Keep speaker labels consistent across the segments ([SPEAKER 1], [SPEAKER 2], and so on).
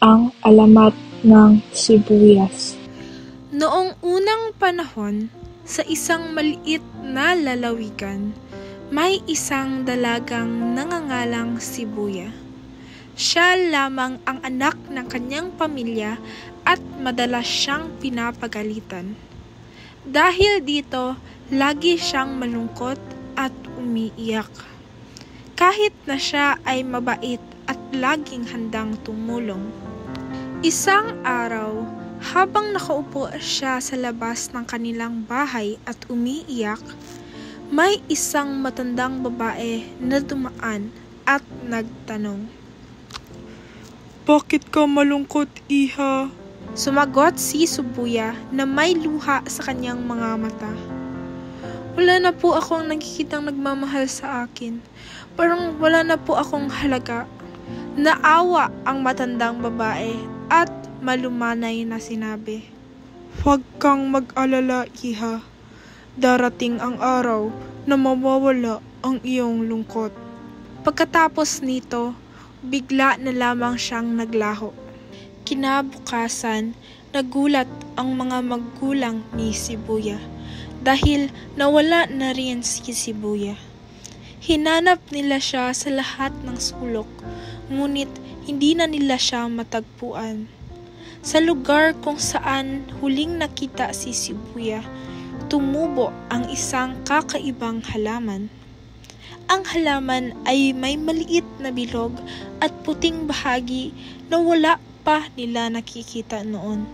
[SPEAKER 1] Ang alamat ng sibuyas.
[SPEAKER 2] Noong unang panahon, sa isang maliit na lalawigan, may isang dalagang nangangalang Sibuya. Siya lamang ang anak ng kanyang pamilya at madalas siyang pinapagalitan. Dahil dito, lagi siyang malungkot at umiiyak. Kahit na siya ay mabait at laging handang tumulong. Isang araw, habang nakaupo siya sa labas ng kanilang bahay at umiiyak, may isang matandang babae na dumaan at nagtanong.
[SPEAKER 3] Bakit ka malungkot, iha?
[SPEAKER 2] Sumagot si Sibuya na may luha sa kanyang mga mata. Wala na po akong nakikitang nagmamahal sa akin. Parang wala na po akong halaga. Naawa ang matandang babae at malumanay na sinabi.
[SPEAKER 3] Huwag kang mag-alala, iha. Darating ang araw na mawawala ang iyong lungkot.
[SPEAKER 2] Pagkatapos nito, bigla na lamang siyang naglaho. Kinabukasan, nagulat ang mga magulang ni Sibuya dahil nawala na rin si Sibuya. Hinanap nila siya sa lahat ng sulok, ngunit hindi na nila siya matagpuan. Sa lugar kung saan huling nakita si Sibuya, tumubo ang isang kakaibang halaman. Ang halaman ay may maliit na bilog at puting bahagi na wala pa nila nakikita noon.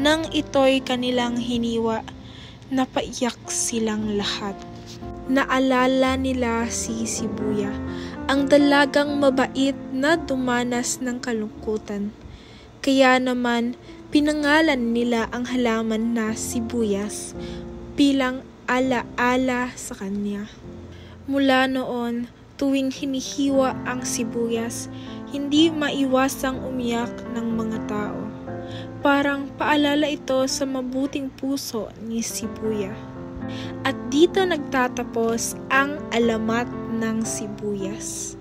[SPEAKER 2] Nang ito'y kanilang hiniwa, napaiyak silang lahat. Naalala nila si Sibuya, ang dalagang mabait na dumanas ng kalungkutan. Kaya naman, pinangalan nila ang halaman na sibuyas bilang ala-ala sa kanya. Mula noon, tuwing hinihiwa ang sibuyas, hindi maiwasang umiyak ng mga tao. Parang paalala ito sa mabuting puso ni Sibuya. At dito nagtatapos ang alamat ng sibuyas.